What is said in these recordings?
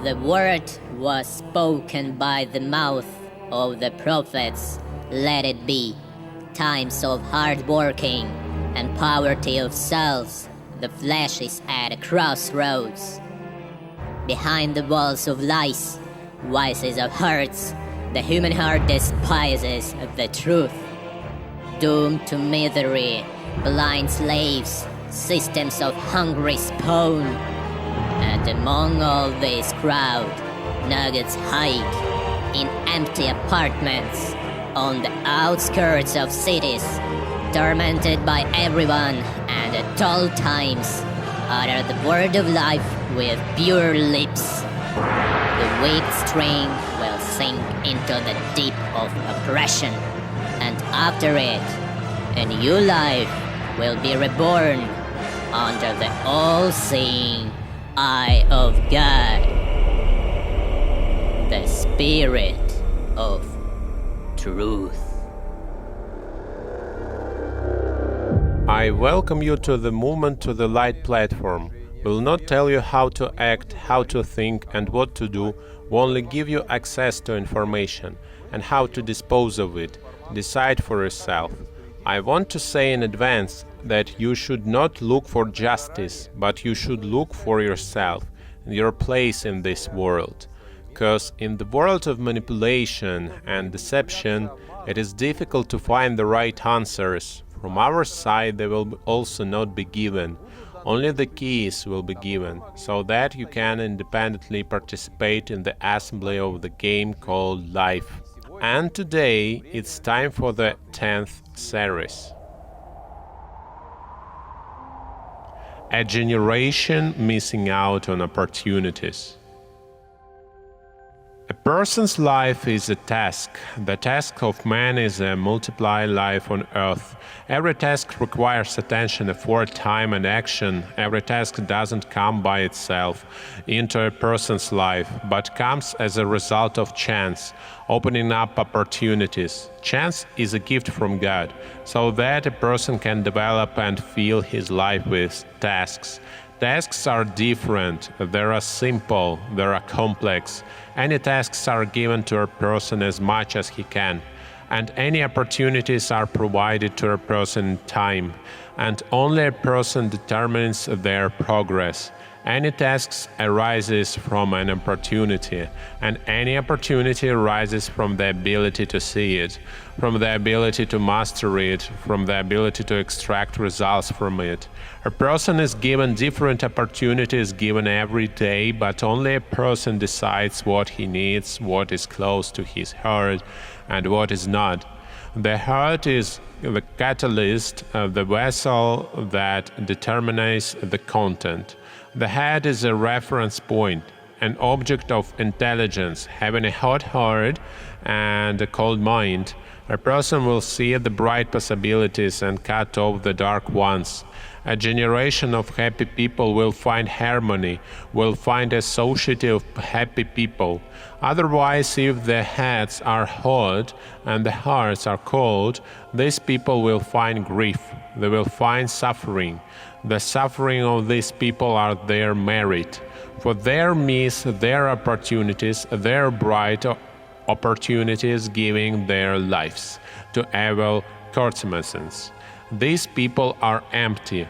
The word was spoken by the mouth of the prophets. Let it be. Times of hard working and poverty of souls. The flesh is at a crossroads. Behind the walls of lies, vices of hearts, the human heart despises the truth. Doomed to misery, blind slaves, systems of hungry spawn. And among all this crowd, nuggets hide in empty apartments on the outskirts of cities, tormented by everyone and at all times, utter the word of life with pure lips. The weak string will sink into the deep of oppression, and after it, a new life will be reborn under the all-seeing eye of God, the Spirit of Truth. I welcome you to the Movement to the Light platform. We'll not tell you how to act, how to think and what to do. We'll only give you access to information and how to dispose of it. Decide for yourself. I want to say in advance that you should not look for justice, but you should look for yourself and your place in this world. Because in the world of manipulation and deception, it is difficult to find the right answers. From our side, they will also not be given. Only the keys will be given, so that you can independently participate in the assembly of the game called life. And today, it's time for the 10th series. A generation missing out on opportunities. A person's life is a task. The task of man is a multiply life on earth. Every task requires attention, effort, time and action. Every task doesn't come by itself into a person's life, but comes as a result of chance, opening up opportunities. Chance is a gift from God, so that a person can develop and fill his life with tasks. Tasks are different, they are simple, they are complex. Any tasks are given to a person as much as he can, and any opportunities are provided to a person in time, and only a person determines their progress. Any tasks arises from an opportunity, and any opportunity arises from the ability to see it, from the ability to master it, from the ability to extract results from it. A person is given different opportunities given every day, but only a person decides what he needs, what is close to his heart, and what is not. The heart is the catalyst, the vessel that determines the content. The head is a reference point, an object of intelligence. Having a hot heart and a cold mind, a person will see the bright possibilities and cut off the dark ones. A generation of happy people will find harmony, will find a society of happy people. Otherwise, if the heads are hot and the hearts are cold, these people will find grief, they will find suffering. The suffering of these people are their merit, for their miss their opportunities, their bright opportunities giving their lives to evil courtesans. These people are empty,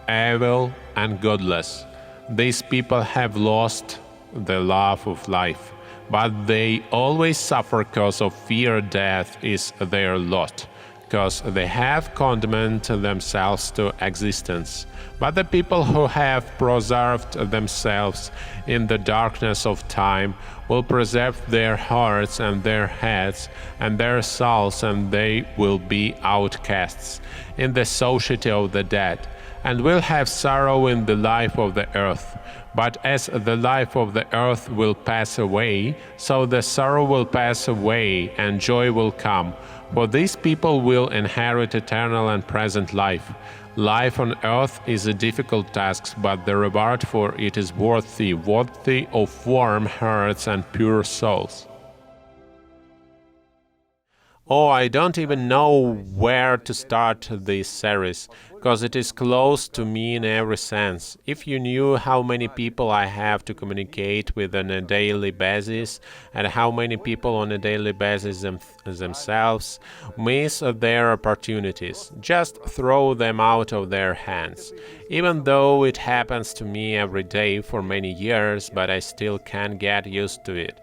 evil and godless. These people have lost the love of life, but they always suffer because of fear death is their lot, because they have condemned themselves to existence. But the people who have preserved themselves in the darkness of time will preserve their hearts and their heads and their souls, and they will be outcasts in the society of the dead, and will have sorrow in the life of the earth. But as the life of the earth will pass away, so the sorrow will pass away and joy will come. For these people will inherit eternal and present life. Life on earth is a difficult task, but the reward for it is worthy of warm hearts and pure souls. Oh, I don't even know where to start this series, because it is close to me in every sense. If you knew how many people I have to communicate with on a daily basis, and how many people on a daily basis themselves miss their opportunities, just throw them out of their hands. Even though it happens to me every day for many years, but I still can't get used to it.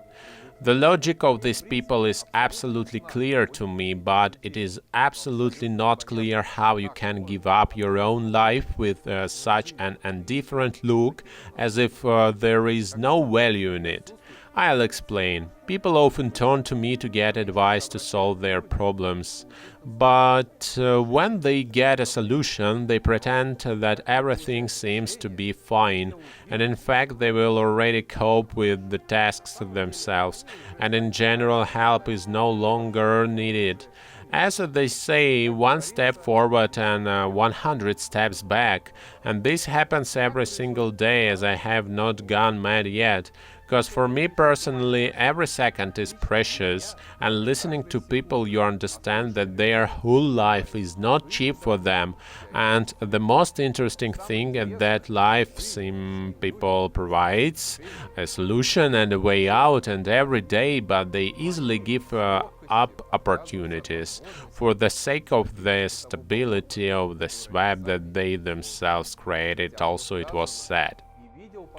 The logic of these people is absolutely clear to me, but it is absolutely not clear how you can give up your own life with such an indifferent look, as if there is no value in it. I'll explain. People often turn to me to get advice to solve their problems, but when they get a solution, they pretend that everything seems to be fine, and in fact they will already cope with the tasks themselves, and in general help is no longer needed. As they say, one step forward and 100 steps back, and this happens every single day, as I have not gone mad yet. Because for me personally, every second is precious, and listening to people, you understand that their whole life is not cheap for them. And the most interesting thing is that life some people provides a solution and a way out, and every day, but they easily give up opportunities for the sake of the stability of the swap that they themselves created. Also, it was said.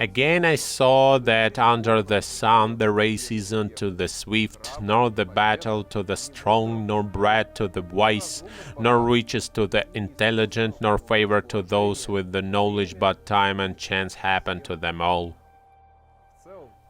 Again, I saw that under the sun the race isn't to the swift, nor the battle to the strong, nor bread to the wise, nor riches to the intelligent, nor favor to those with the knowledge, but time and chance happen to them all.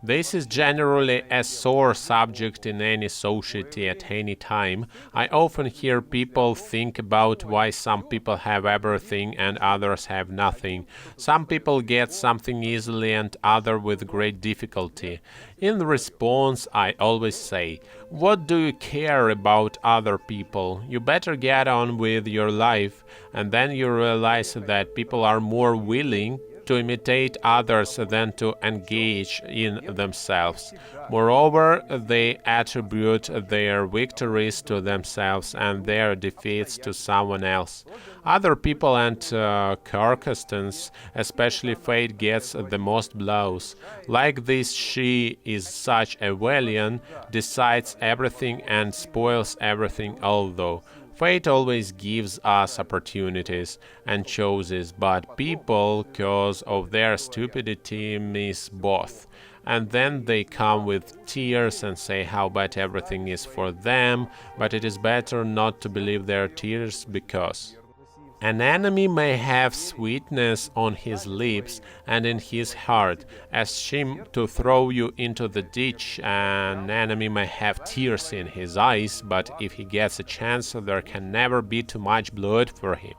This is generally a sore subject in any society at any time. I often hear people think about why some people have everything and others have nothing. Some people get something easily and others with great difficulty. In response, I always say, what do you care about other people? You better get on with your life, and then you realize that people are more willing to imitate others than to engage in themselves. Moreover, they attribute their victories to themselves and their defeats to someone else. Other people and circumstances, especially fate, gets the most blows. Like this, she is such a villain, decides everything and spoils everything, although fate always gives us opportunities and choices, but people, because of their stupidity, miss both. And then they come with tears and say how bad everything is for them, but it is better not to believe their tears because an enemy may have sweetness on his lips and in his heart, as shame to throw you into the ditch. An enemy may have tears in his eyes, but if he gets a chance, there can never be too much blood for him.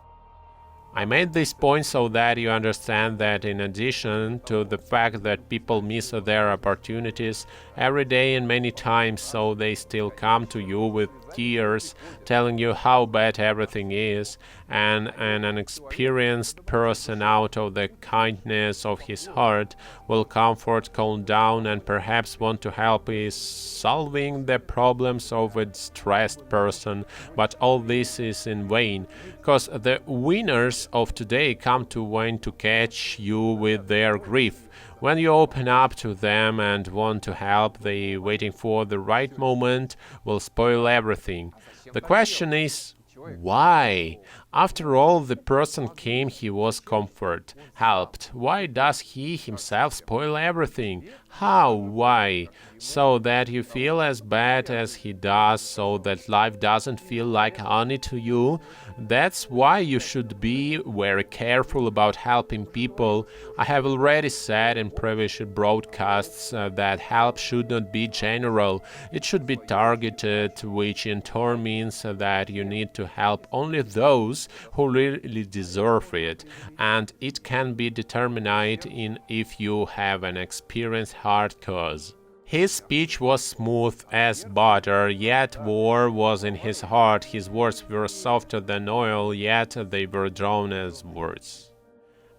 I made this point so that you understand that in addition to the fact that people miss their opportunities every day and many times, so they still come to you with tears, telling you how bad everything is, and an experienced person out of the kindness of his heart will comfort, calm down, and perhaps want to help is solving the problems of a distressed person, but all this is in vain, because the winners of today come to want to catch you with their grief. When you open up to them and want to help, they waiting for the right moment will spoil everything. The question is, why? After all, the person came, he was comfort, helped. Why does he himself spoil everything? How? Why? So that you feel as bad as he does, so that life doesn't feel like honey to you? That's why you should be very careful about helping people. I have already said in previous broadcasts that help should not be general. It should be targeted, which in turn means that you need to help only those who really deserve it, and it can be determined in if you have an experienced hard cause. His speech was smooth as butter, yet war was in his heart. His words were softer than oil, yet they were drawn as words.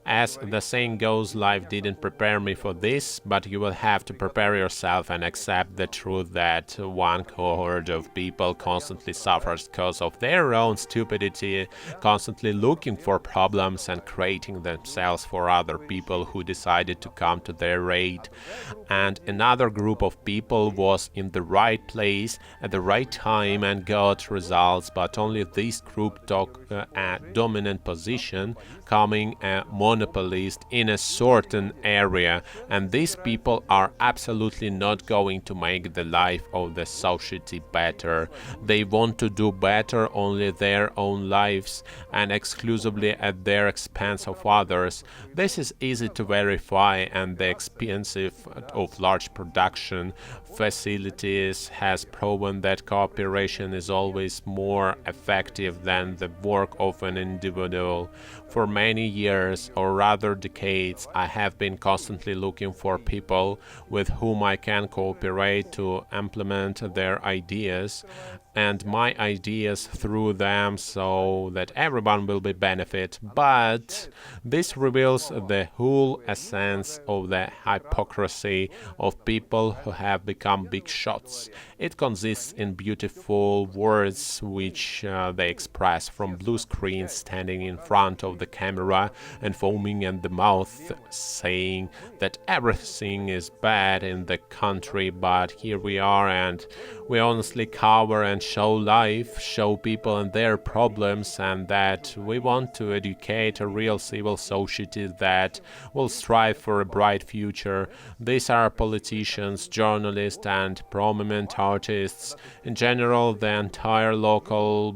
As the saying goes, life didn't prepare me for this, but you will have to prepare yourself and accept the truth that one cohort of people constantly suffers because of their own stupidity, constantly looking for problems and creating themselves for other people who decided to come to their aid. And another group of people was in the right place at the right time and got results, but only this group took a dominant position, becoming a monopolist in a certain area, and these people are absolutely not going to make the life of the society better. They want to do better only their own lives and exclusively at their expense of others. This is easy to verify, and the expensive of large production facilities has proven that cooperation is always more effective than the work of an individual. For many years, or rather decades, I have been constantly looking for people with whom I can cooperate to implement their ideas and my ideas through them so that everyone will be benefit. But this reveals the whole essence of the hypocrisy of people who have become big shots. It consists in beautiful words which they express from blue screens standing in front of the camera and foaming at the mouth, saying that everything is bad in the country, but here we are and we honestly cover and show life, show people and their problems, and that we want to educate a real civil society that will strive for a bright future. These are politicians, journalists, and prominent artists, in general the entire local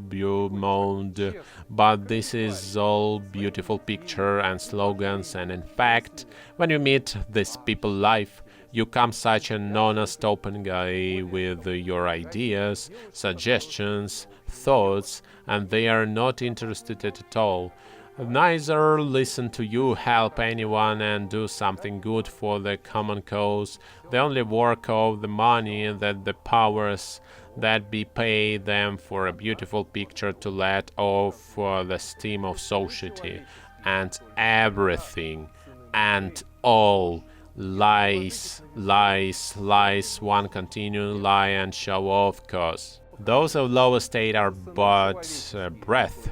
monde. But this is all beautiful picture and slogans, and in fact, when you meet these people live, you come such an honest open guy with your ideas, suggestions, thoughts, and they are not interested at all. Neither listen to you, help anyone, and do something good for the common cause. They only work of the money that the powers that be pay them for a beautiful picture to let off the steam of society. And everything and all lies, lies, lies, one continual lie and show off, cause those of low estate are but breath,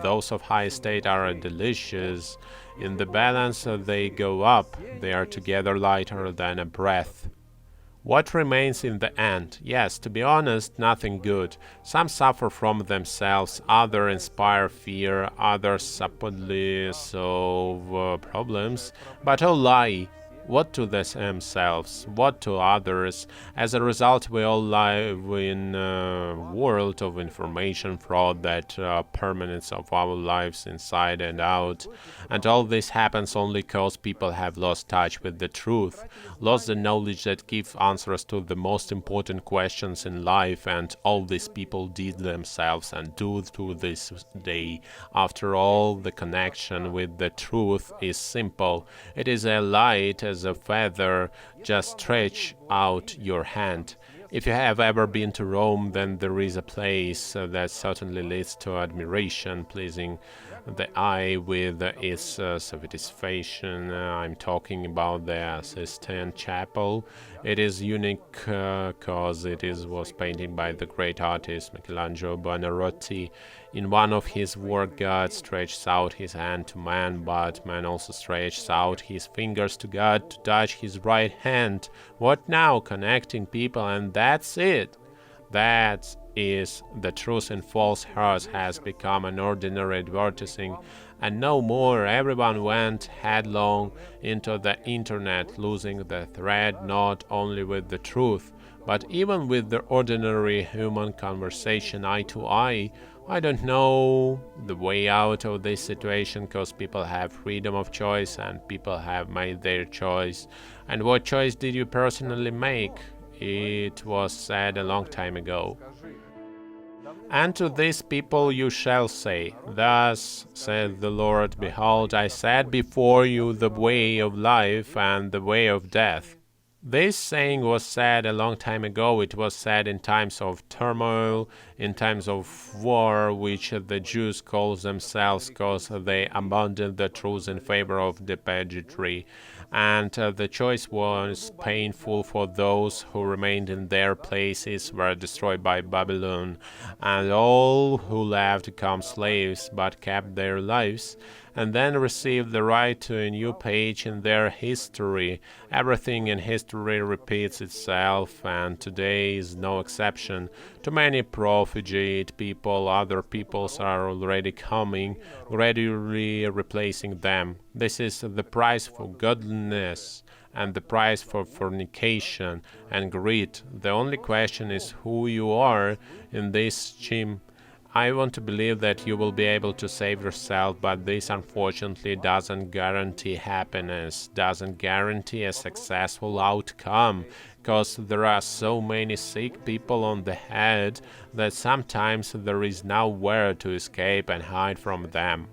those of high estate are delicious. In the balance they go up, they are together lighter than a breath. What remains in the end? Yes, to be honest, nothing good. Some suffer from themselves, others inspire fear, others supposedly solve problems, but all lie. What to themselves, what to others. As a result, we all live in a world of information fraud that permanence of our lives inside and out. And all this happens only because people have lost touch with the truth, lost the knowledge that gives answers to the most important questions in life, and all these people did themselves and do to this day. After all, the connection with the truth is simple. It is a light as a feather, just stretch out your hand. If you have ever been to Rome, then there is a place that certainly leads to admiration, pleasing the eye with its sophistication. I'm talking about the Sistine Chapel. It is unique because was painted by the great artist Michelangelo Buonarroti. In one of his works, God stretches out his hand to man, but man also stretches out his fingers to God to touch his right hand. What now? Connecting people, and that's it. That is the truth in false hearts has become an ordinary advertising, and no more. Everyone went headlong into the internet, losing the thread not only with the truth, but even with the ordinary human conversation eye to eye. I don't know the way out of this situation because people have freedom of choice and people have made their choice. And what choice did you personally make? It was said a long time ago. And to these people you shall say, Thus said the Lord, Behold, I set before you the way of life and the way of death. This saying was said a long time ago. It was said in times of turmoil, in times of war, which the Jews call themselves because they abandoned the truth in favor of the pageantry. And the choice was painful for those who remained in their places, were destroyed by Babylon, and all who left became slaves but kept their lives, and then received the right to a new page in their history. Everything in history repeats itself, and today is no exception. Too many profligate people, other peoples are already coming, gradually replacing them. This is the price for godliness and the price for fornication and greed. The only question is who you are in this scheme. I want to believe that you will be able to save yourself, but this unfortunately doesn't guarantee happiness, doesn't guarantee a successful outcome, because there are so many sick people on the head that sometimes there is nowhere to escape and hide from them.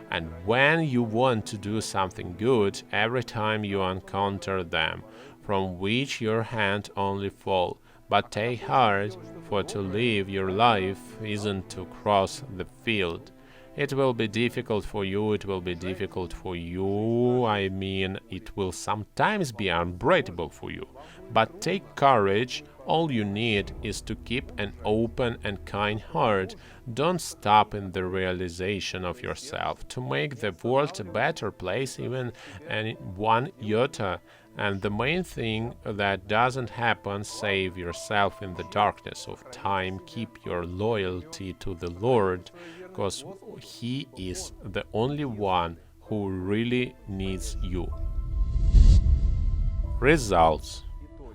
And when you want to do something good, every time you encounter them, from which your hand only fall. But take heart, for to live your life isn't to cross the field. It will be difficult for you, it will sometimes be unbearable for you. But take courage, all you need is to keep an open and kind heart. Don't stop in the realization of yourself, to make the world a better place, even one iota. And the main thing that doesn't happen, save yourself in the darkness of time, keep your loyalty to the Lord, because He is the only one who really needs you. Results.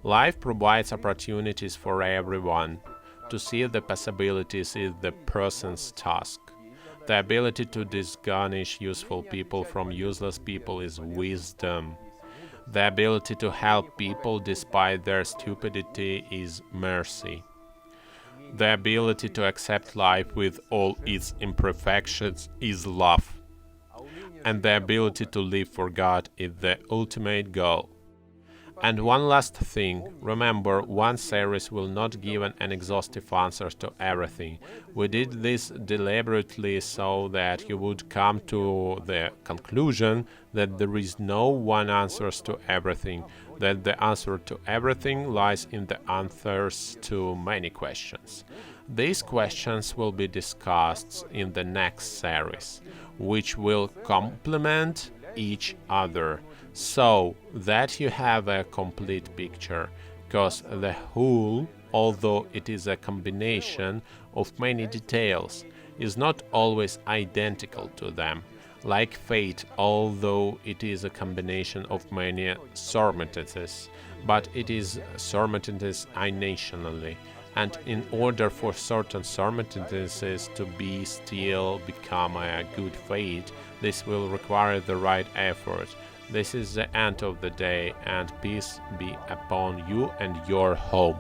Life provides opportunities for everyone. To see the possibilities is the person's task. The ability to distinguish useful people from useless people is wisdom. The ability to help people despite their stupidity is mercy. The ability to accept life with all its imperfections is love. And the ability to live for God is the ultimate goal. And one last thing, remember, one series will not give an exhaustive answer to everything. We did this deliberately so that you would come to the conclusion that there is no one answer to everything, that the answer to everything lies in the answers to many questions. These questions will be discussed in the next series, which will complement each other, so that you have a complete picture, because the whole, although it is a combination of many details, is not always identical to them, like fate, although it is a combination of many circumstances, but it is circumstances nationally. And in order for certain circumstances to be still become a good fate, this will require the right effort. This is the end of the day, and peace be upon you and your home.